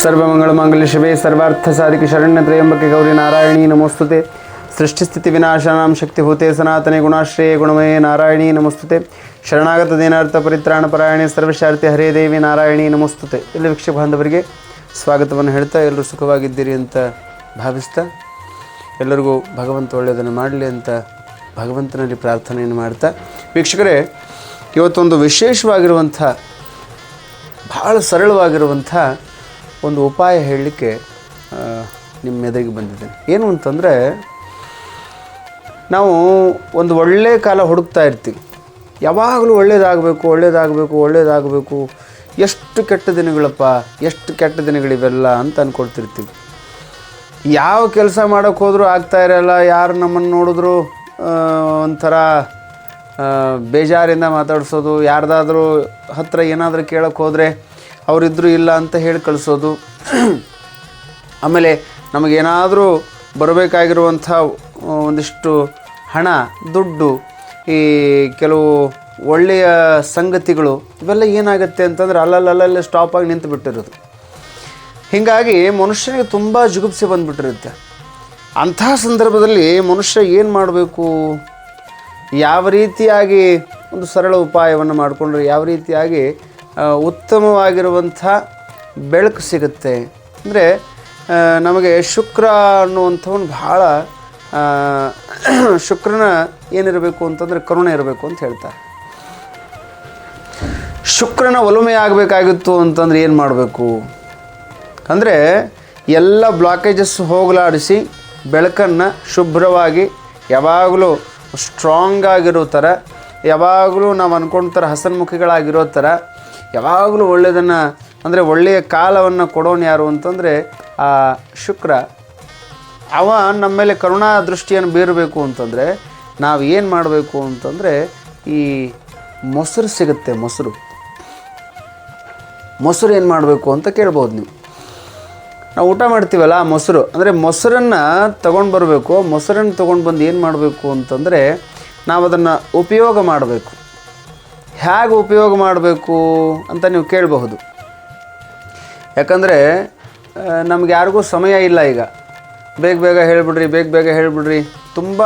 सर्वमंगलमांगल्ये शिवे सर्वार्थसाधिके शरण्ये त्र्यंबके गौरी नारायणी नमोस्तुते। सृष्टिस्थिति विनाशानां शक्तिभूते सनातने गुणाश्रये गुणमये नारायणी नमोस्तुते। ಶರಣಾಗತ ದೀನಾರ್ಥ ಪರಿತ್ರಾಣ ಪರಾಯಣೆ ಸರ್ವಶಾರ್ತಿ ಹರೇ ದೇವಿ ನಾರಾಯಣಿ ನಮೋಸ್ತುತೆ. ಎಲ್ಲ ವೀಕ್ಷಕ ಬಾಂಧವರಿಗೆ ಸ್ವಾಗತವನ್ನು ಹೇಳ್ತಾ ಎಲ್ಲರೂ ಸುಖವಾಗಿದ್ದೀರಿ ಅಂತ ಭಾವಿಸ್ತಾ ಎಲ್ಲರಿಗೂ ಭಗವಂತ ಒಳ್ಳೆಯದನ್ನು ಮಾಡಲಿ ಅಂತ ಭಗವಂತನಲ್ಲಿ ಪ್ರಾರ್ಥನೆಯನ್ನು ಮಾಡ್ತಾ, ವೀಕ್ಷಕರೇ, ಇವತ್ತೊಂದು ವಿಶೇಷವಾಗಿರುವಂಥ ಭಾಳ ಸರಳವಾಗಿರುವಂಥ ಒಂದು ಉಪಾಯ ಹೇಳಲಿಕ್ಕೆ ನಿಮ್ಮ ಎದುರಿಗೆ ಬಂದಿದ್ದೇನೆ. ಏನು ಅಂತಂದರೆ, ನಾವು ಒಂದು ಒಳ್ಳೆಯ ಕಾಲ ಹುಡುಕ್ತಾ ಇರ್ತೀವಿ. ಯಾವಾಗಲೂ ಒಳ್ಳೆಯದಾಗಬೇಕು. ಎಷ್ಟು ಕೆಟ್ಟ ದಿನಗಳಪ್ಪ, ಎಷ್ಟು ಕೆಟ್ಟ ದಿನಗಳಿವೆಲ್ಲ ಅಂತ ಅಂದ್ಕೊಳ್ತಿರ್ತೀವಿ. ಯಾವ ಕೆಲಸ ಮಾಡೋಕ್ಕೆ ಹೋದರೂ ಆಗ್ತಾ ಇರಲ್ಲ. ಯಾರು ನಮ್ಮನ್ನು ನೋಡಿದ್ರು ಒಂಥರ ಬೇಜಾರಿಂದ ಮಾತಾಡಿಸೋದು, ಯಾರ್ದಾದ್ರೂ ಹತ್ತಿರ ಏನಾದರೂ ಕೇಳೋಕ್ಕೆ ಹೋದರೆ ಅವರಿದ್ದರೂ ಇಲ್ಲ ಅಂತ ಹೇಳಿ ಕಳಿಸೋದು. ಆಮೇಲೆ ನಮಗೇನಾದರೂ ಬರಬೇಕಾಗಿರುವಂಥ ಒಂದಿಷ್ಟು ಹಣ, ದುಡ್ಡು, ಈ ಕೆಲವು ಒಳ್ಳೆಯ ಸಂಗತಿಗಳು ಇವೆಲ್ಲ ಏನಾಗುತ್ತೆ ಅಂತಂದರೆ ಅಲ್ಲಲ್ಲೇ ಸ್ಟಾಪಾಗಿ ನಿಂತು ಬಿಟ್ಟಿರೋದು. ಹೀಗಾಗಿ ಮನುಷ್ಯನಿಗೆ ತುಂಬ ಜುಗುಪ್ಸೆ ಬಂದುಬಿಟ್ಟಿರುತ್ತೆ. ಅಂಥ ಸಂದರ್ಭದಲ್ಲಿ ಮನುಷ್ಯ ಏನು ಮಾಡಬೇಕು, ಯಾವ ರೀತಿಯಾಗಿ ಒಂದು ಸರಳ ಉಪಾಯವನ್ನು ಮಾಡಿಕೊಂಡ್ರೆ ಯಾವ ರೀತಿಯಾಗಿ ಉತ್ತಮವಾಗಿರುವಂಥ ಬೆಳಕು ಸಿಗುತ್ತೆ ಅಂದರೆ, ನಮಗೆ ಶುಕ್ರ ಅನ್ನುವಂಥವನು ಭಾಳ ಶುಕ್ರನ ಏನಿರಬೇಕು ಅಂತಂದರೆ ಕರುಣೆ ಇರಬೇಕು ಅಂತ ಹೇಳ್ತಾರೆ. ಶುಕ್ರನ ಒಲುಮೆ ಆಗಬೇಕಾಗಿತ್ತು ಅಂತಂದರೆ ಏನು ಮಾಡಬೇಕು ಅಂದರೆ, ಎಲ್ಲ ಬ್ಲಾಕೇಜಸ್ ಹೋಗಲಾಡಿಸಿ ಬೆಳಕನ್ನು ಶುಭ್ರವಾಗಿ ಯಾವಾಗಲೂ ಸ್ಟ್ರಾಂಗ್ ಆಗಿರೋ ಥರ, ಯಾವಾಗಲೂ ನಾವು ಅಂದ್ಕೊಂಡ ಥರ ಹಸನ್ಮುಖಿಗಳಾಗಿರೋ ಥರ, ಯಾವಾಗಲೂ ಒಳ್ಳೆಯದನ್ನು ಅಂದರೆ ಒಳ್ಳೆಯ ಕಾಲವನ್ನು ಕೊಡೋನು ಯಾರು ಅಂತಂದರೆ ಆ ಶುಕ್ರ. ಅವ ನಮ್ಮ ಮೇಲೆ ಕರುಣಾ ದೃಷ್ಟಿಯನ್ನು ಬೀರಬೇಕು ಅಂತಂದರೆ ನಾವು ಏನು ಮಾಡಬೇಕು ಅಂತಂದರೆ, ಈ ಮೊಸರು ಸಿಗುತ್ತೆ, ಮೊಸರು ಏನು ಮಾಡಬೇಕು ಅಂತ ಕೇಳ್ಬೋದು ನೀವು. ನಾವು ಊಟ ಮಾಡ್ತೀವಲ್ಲ, ಮೊಸರು ಅಂದರೆ ಮೊಸರನ್ನು ತೊಗೊಂಡು ಬರಬೇಕು. ಮೊಸರನ್ನು ತೊಗೊಂಡು ಬಂದು ಏನು ಮಾಡಬೇಕು ಅಂತಂದರೆ, ನಾವು ಅದನ್ನು ಉಪಯೋಗ ಮಾಡಬೇಕು. ಹೇಗೆ ಉಪಯೋಗ ಮಾಡಬೇಕು ಅಂತ ನೀವು ಕೇಳಬಹುದು. ಯಾಕಂದರೆ ನಮ್ಗೆ ಯಾರಿಗೂ ಸಮಯ ಇಲ್ಲ. ಈಗ ಬೇಗ ಹೇಳಿಬಿಡ್ರಿ. ತುಂಬ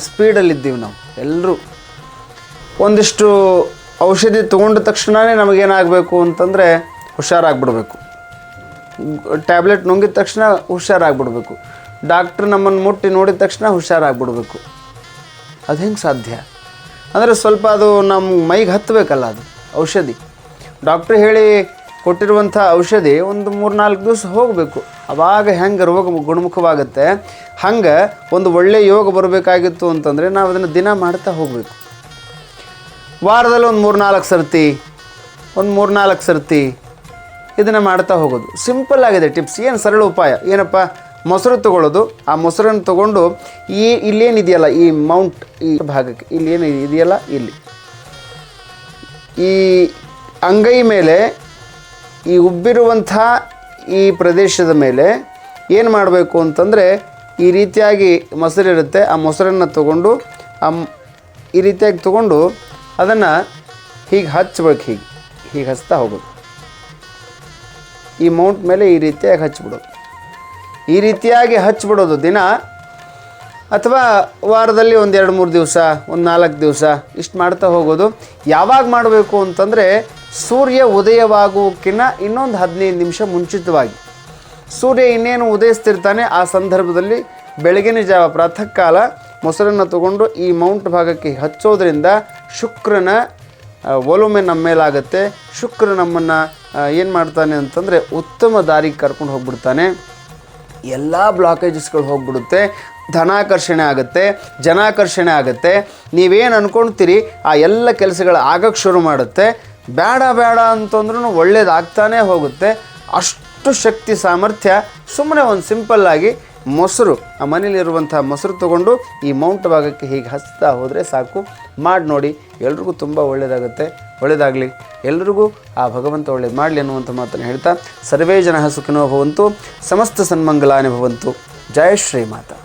ಸ್ಪೀಡಲ್ಲಿದ್ದೀವಿ ನಾವು ಎಲ್ಲರೂ. ಒಂದಿಷ್ಟು ಔಷಧಿ ತೊಗೊಂಡ ತಕ್ಷಣವೇ ನಮಗೇನಾಗಬೇಕು ಅಂತಂದರೆ ಹುಷಾರಾಗ್ಬಿಡ್ಬೇಕು. ಟ್ಯಾಬ್ಲೆಟ್ ನುಂಗಿದ ತಕ್ಷಣ ಹುಷಾರಾಗ್ಬಿಡ್ಬೇಕು. ಡಾಕ್ಟ್ರ್ ನಮ್ಮನ್ನು ಮುಟ್ಟಿ ನೋಡಿದ ತಕ್ಷಣ ಹುಷಾರಾಗ್ಬಿಡ್ಬೇಕು. ಅದು ಹೆಂಗೆ ಸಾಧ್ಯ ಅಂದರೆ, ಸ್ವಲ್ಪ ಅದು ನಮ್ಮ ಮೈಗೆ ಹತ್ತಬೇಕಲ್ಲ ಅದು ಔಷಧಿ. ಡಾಕ್ಟ್ರ್ ಹೇಳಿ ಕೊಟ್ಟಿರುವಂಥ ಔಷಧಿ ಒಂದು 3-4 ದಿವಸ ಹೋಗಬೇಕು. ಆವಾಗ ಹೆಂಗೆ ರೋಗ ಗುಣಮುಖವಾಗುತ್ತೆ, ಹಂಗೆ ಒಂದು ಒಳ್ಳೆಯ ಯೋಗ ಬರಬೇಕಾಗಿತ್ತು ಅಂತಂದರೆ ನಾವು ಅದನ್ನು ದಿನ ಮಾಡ್ತಾ ಹೋಗಬೇಕು. ವಾರದಲ್ಲಿ ಒಂದು 3-4 ಸರ್ತಿ ಇದನ್ನು ಮಾಡ್ತಾ ಹೋಗೋದು. ಸಿಂಪಲ್ ಆಗಿದೆ ಟಿಪ್ಸ್. ಏನು ಸರಳ ಉಪಾಯ ಏನಪ್ಪ, ಮೊಸರು ತೊಗೊಳ್ಳೋದು. ಆ ಮೊಸರನ್ನು ತೊಗೊಂಡು ಇಲ್ಲೇನಿದೆಯಲ್ಲ ಈ ಮೌಂಟ್, ಈ ಭಾಗಕ್ಕೆ ಇಲ್ಲೇನು ಇದೆಯಲ್ಲ, ಇಲ್ಲಿ ಈ ಅಂಗೈ ಮೇಲೆ, ಈ ಉಬ್ಬಿರುವಂಥ ಈ ಪ್ರದೇಶದ ಮೇಲೆ ಏನು ಮಾಡಬೇಕು ಅಂತಂದರೆ, ಈ ರೀತಿಯಾಗಿ ಮೊಸರಿರುತ್ತೆ. ಆ ಮೊಸರನ್ನು ತೊಗೊಂಡು ಈ ರೀತಿಯಾಗಿ ತೊಗೊಂಡು ಅದನ್ನು ಹೀಗೆ ಹಚ್ಬೇಕು. ಹೀಗೆ ಹಚ್ತಾ ಹೋಗೋದು. ಈ ಮೌಂಟ್ ಮೇಲೆ ಈ ರೀತಿಯಾಗಿ ಹಚ್ಬಿಡೋದು. ಈ ರೀತಿಯಾಗಿ ಹಚ್ಬಿಡೋದು ದಿನ, ಅಥವಾ ವಾರದಲ್ಲಿ ಒಂದು 2-3 ದಿವಸ, ಒಂದು 4 ದಿವಸ ಇಷ್ಟು ಮಾಡ್ತಾ ಹೋಗೋದು. ಯಾವಾಗ ಮಾಡಬೇಕು ಅಂತಂದರೆ, ಸೂರ್ಯ ಉದಯವಾಗುವಕ್ಕಿಂತ ಇನ್ನೊಂದು 15 ನಿಮಿಷ ಮುಂಚಿತವಾಗಿ. ಸೂರ್ಯ ಇನ್ನೇನು ಉದಯಿಸ್ತಿರ್ತಾನೆ ಆ ಸಂದರ್ಭದಲ್ಲಿ ಬೆಳಗಿನ ಜಾವ ಪ್ರಾತಃ ಕಾಲ ಮೊಸರನ್ನು ತಗೊಂಡು ಈ ಮೌಂಟ್ ಭಾಗಕ್ಕೆ ಹಚ್ಚೋದ್ರಿಂದ ಶುಕ್ರನ ಒಲುಮೆ ನಮ್ಮ ಮೇಲಾಗುತ್ತೆ. ಶುಕ್ರ ನಮ್ಮನ್ನು ಏನು ಮಾಡ್ತಾನೆ ಅಂತಂದರೆ ಉತ್ತಮ ದಾರಿಗೆ ಕರ್ಕೊಂಡು ಹೋಗ್ಬಿಡ್ತಾನೆ. ಎಲ್ಲ ಬ್ಲಾಕೇಜಸ್ಗಳು ಹೋಗ್ಬಿಡುತ್ತೆ. ಧನಾಕರ್ಷಣೆ ಆಗುತ್ತೆ, ಜನಾಕರ್ಷಣೆ ಆಗುತ್ತೆ. ನೀವೇನು ಅಂದ್ಕೊಳ್ತೀರಿ ಆ ಎಲ್ಲ ಕೆಲಸಗಳು ಆಗಕ್ಕೆ ಶುರು ಮಾಡುತ್ತೆ. ಬೇಡ ಅಂತಂದ್ರೂ ಒಳ್ಳೇದಾಗ್ತಾನೇ ಹೋಗುತ್ತೆ. ಅಷ್ಟು ಶಕ್ತಿ ಸಾಮರ್ಥ್ಯ. ಸುಮ್ಮನೆ ಒಂದು ಸಿಂಪಲ್ಲಾಗಿ ಮೊಸರು, ಆ ಮನೇಲಿರುವಂಥ ಮೊಸರು ತೊಗೊಂಡು ಈ ಮೌಂಟ್ ಭಾಗಕ್ಕೆ ಹೀಗೆ ಹಚ್ತಾ ಹೋದರೆ ಸಾಕು. ಮಾಡಿ ನೋಡಿ, ಎಲ್ರಿಗೂ ತುಂಬ ಒಳ್ಳೆಯದಾಗುತ್ತೆ. ಒಳ್ಳೆಯದಾಗಲಿ, ಎಲ್ರಿಗೂ ಆ ಭಗವಂತ ಒಳ್ಳೇದು ಮಾಡಲಿ ಅನ್ನುವಂಥ ಮಾತನ್ನು ಹೇಳ್ತಾ, ಸರ್ವೇ ಜನಃ ಸುಖಿನೋ ಭವಂತು, ಸಮಸ್ತ ಸನ್ಮಂಗಲಾನಿ ಭವಂತು. ಜಯ ಶ್ರೀ ಮಾತಾ.